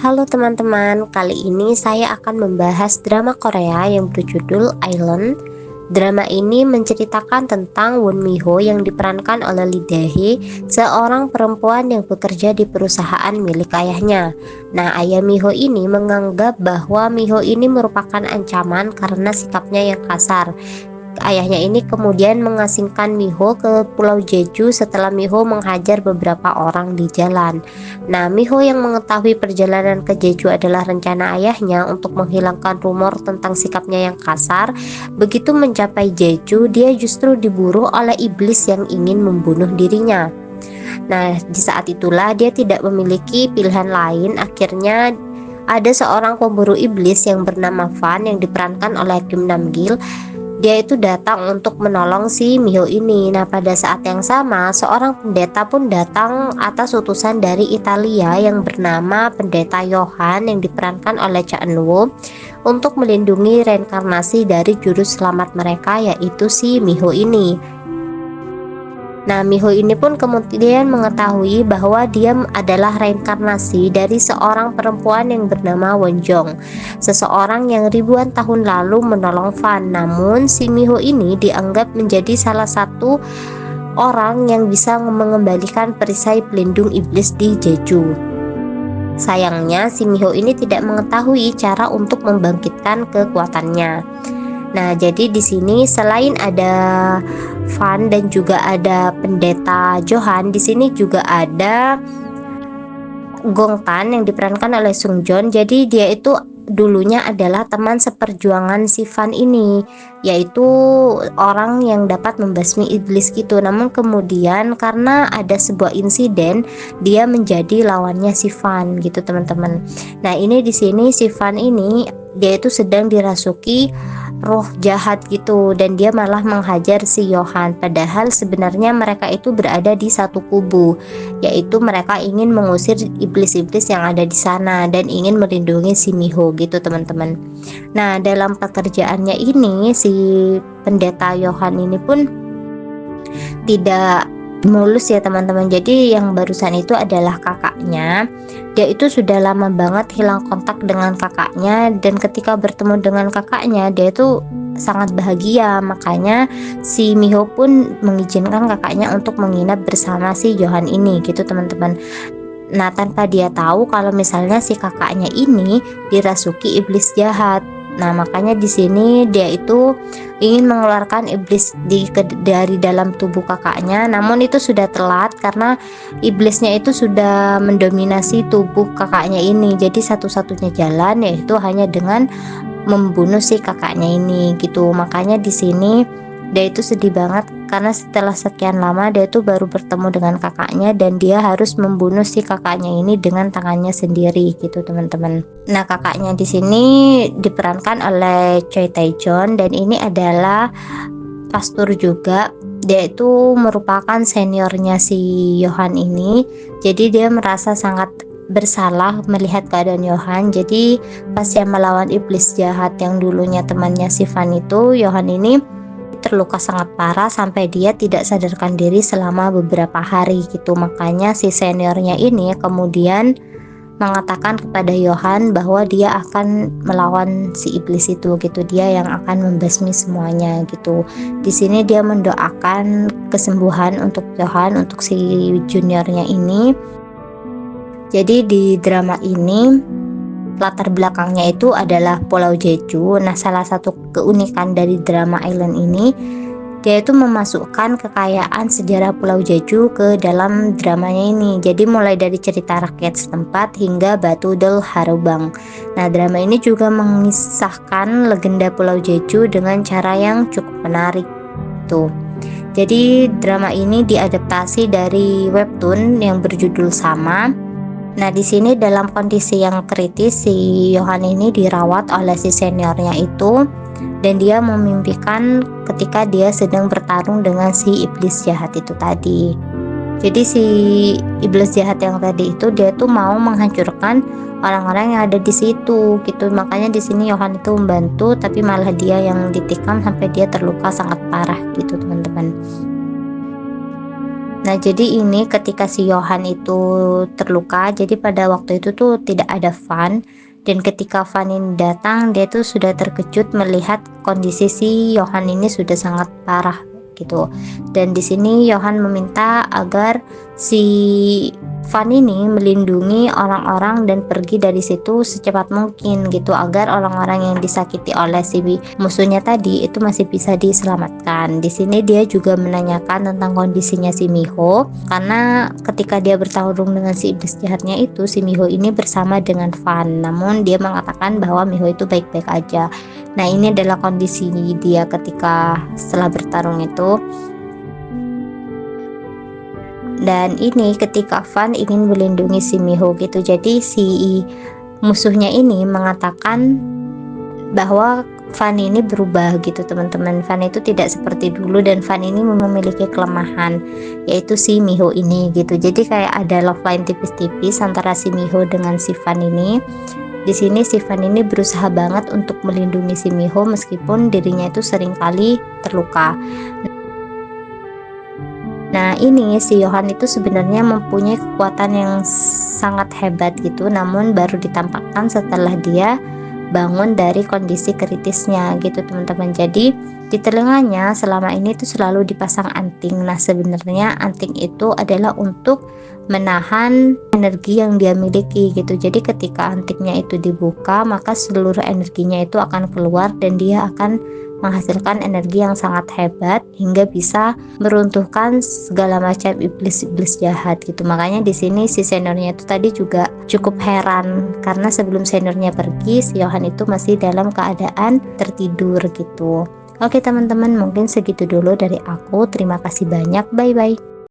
Halo teman-teman, kali ini saya akan membahas drama Korea yang berjudul Island. Drama ini menceritakan tentang Won Mi Ho yang diperankan oleh Lee Dae Hee, seorang perempuan yang bekerja di perusahaan milik ayahnya. Nah, ayah Mi Ho ini menganggap bahwa Mi Ho ini merupakan ancaman karena sikapnya yang kasar. Ayahnya ini kemudian mengasingkan Miho ke Pulau Jeju setelah Miho menghajar beberapa orang di jalan. Nah, Miho yang mengetahui perjalanan ke Jeju adalah rencana ayahnya untuk menghilangkan rumor tentang sikapnya yang kasar. Begitu mencapai Jeju, dia justru diburu oleh iblis yang ingin membunuh dirinya. Nah, di saat itulah dia tidak memiliki pilihan lain. Akhirnya ada seorang pemburu iblis yang bernama Fan yang diperankan oleh Kim Nam Gil. Dia itu datang untuk menolong si Miho ini. Nah, pada saat yang sama, seorang pendeta pun datang atas utusan dari Italia yang bernama Pendeta Johan yang diperankan oleh Cha Eun-woo untuk melindungi reinkarnasi dari juru selamat mereka, yaitu si Miho ini. Nah, Miho ini pun kemudian mengetahui bahwa dia adalah reinkarnasi dari seorang perempuan yang bernama Won Jong, seseorang yang ribuan tahun lalu menolong Fan. Namun, si Miho ini dianggap menjadi salah satu orang yang bisa mengembalikan perisai pelindung iblis di Jeju. Sayangnya, si Miho ini tidak mengetahui cara untuk membangkitkan kekuatannya. Nah, jadi di sini selain ada Fan dan juga ada pendeta Johan, di sini juga ada Gong Tan yang diperankan oleh Sung Joon. Jadi dia itu dulunya adalah teman seperjuangan si Fan ini, yaitu orang yang dapat membasmi iblis gitu. Namun kemudian karena ada sebuah insiden, dia menjadi lawannya si Fan gitu, teman-teman. Nah, ini di sini si Fan ini dia itu sedang dirasuki roh jahat gitu, dan dia malah menghajar si Johan, padahal sebenarnya mereka itu berada di satu kubu, yaitu mereka ingin mengusir iblis-iblis yang ada di sana dan ingin melindungi si Miho gitu, teman-teman. Nah, dalam pekerjaannya ini si pendeta Johan ini pun tidak mulus ya, teman-teman. Jadi yang barusan itu adalah kakaknya. Dia itu sudah lama banget hilang kontak dengan kakaknya, dan ketika bertemu dengan kakaknya dia itu sangat bahagia. Makanya si Miho pun mengizinkan kakaknya untuk menginap bersama si Johan ini gitu, teman-teman. Nah, tanpa dia tahu kalau misalnya si kakaknya ini dirasuki iblis jahat. Nah, makanya di sini dia itu ingin mengeluarkan iblis dari dalam tubuh kakaknya. Namun itu sudah telat karena iblisnya itu sudah mendominasi tubuh kakaknya ini. Jadi satu-satunya jalan yaitu hanya dengan membunuh si kakaknya ini gitu. Makanya di sini dia itu sedih banget karena setelah sekian lama dia itu baru bertemu dengan kakaknya, dan dia harus membunuh si kakaknya ini dengan tangannya sendiri gitu, teman-teman. Nah, kakaknya di sini diperankan oleh Choi Tae-joon, dan ini adalah pastor juga. Dia itu merupakan seniornya si Johan ini. Jadi dia merasa sangat bersalah melihat keadaan Johan. Jadi pas dia melawan iblis jahat yang dulunya temannya si Van itu, Johan ini terluka sangat parah sampai dia tidak sadarkan diri selama beberapa hari gitu. Makanya si seniornya ini kemudian mengatakan kepada Johan bahwa dia akan melawan si iblis itu gitu. Dia yang akan membasmi semuanya gitu. Di sini dia mendoakan kesembuhan untuk Johan, untuk si juniornya ini. Jadi di drama ini latar belakangnya itu adalah Pulau Jeju. Nah, salah satu keunikan dari drama Island ini, dia itu memasukkan kekayaan sejarah Pulau Jeju ke dalam dramanya ini. Jadi mulai dari cerita rakyat setempat hingga Batu Del Harubang. Nah, drama ini juga mengisahkan legenda Pulau Jeju dengan cara yang cukup menarik tuh. Jadi drama ini diadaptasi dari webtoon yang berjudul sama. Nah, di sini dalam kondisi yang kritis si Johan ini dirawat oleh si seniornya itu, dan dia memimpikan ketika dia sedang bertarung dengan si iblis jahat itu tadi. Jadi si iblis jahat yang tadi itu dia tuh mau menghancurkan orang-orang yang ada di situ gitu. Makanya di sini Johan itu membantu, tapi malah dia yang ditikam sampai dia terluka sangat parah gitu, teman-teman. Nah, jadi ini ketika si Johan itu terluka, jadi pada waktu itu tuh tidak ada Van, dan ketika Van ini datang, dia tuh sudah terkejut melihat kondisi si Johan ini sudah sangat parah gitu. Dan di sini Johan meminta agar si Van ini melindungi orang-orang dan pergi dari situ secepat mungkin gitu, agar orang-orang yang disakiti oleh si musuhnya tadi itu masih bisa diselamatkan. Di sini dia juga menanyakan tentang kondisinya si Miho, karena ketika dia bertarung dengan si iblis jahatnya itu, si Miho ini bersama dengan Van, namun dia mengatakan bahwa Miho itu baik-baik aja. Nah, ini adalah kondisi dia ketika setelah bertarung itu. Dan ini ketika Van ingin melindungi si Miho gitu, jadi si musuhnya ini mengatakan bahwa Van ini berubah gitu teman-teman. Van itu tidak seperti dulu, dan Van ini memiliki kelemahan, yaitu si Miho ini gitu. Jadi kayak ada love line tipis-tipis antara si Miho dengan si Van ini. Di sini si Van ini berusaha banget untuk melindungi si Miho meskipun dirinya itu seringkali terluka. Nah, ini si Johan itu sebenarnya mempunyai kekuatan yang sangat hebat gitu, namun baru ditampakkan setelah dia bangun dari kondisi kritisnya gitu teman-teman. Jadi di telinganya selama ini tuh selalu dipasang anting. Nah, sebenarnya anting itu adalah untuk menahan energi yang dia miliki gitu. Jadi ketika antingnya itu dibuka, maka seluruh energinya itu akan keluar dan dia akan menghasilkan energi yang sangat hebat hingga bisa meruntuhkan segala macam iblis-iblis jahat gitu. Makanya di sini si seniornya itu tadi juga cukup heran karena sebelum seniornya pergi, si Johan itu masih dalam keadaan tertidur gitu. Oke teman-teman, mungkin segitu dulu dari aku. Terima kasih banyak. Bye bye.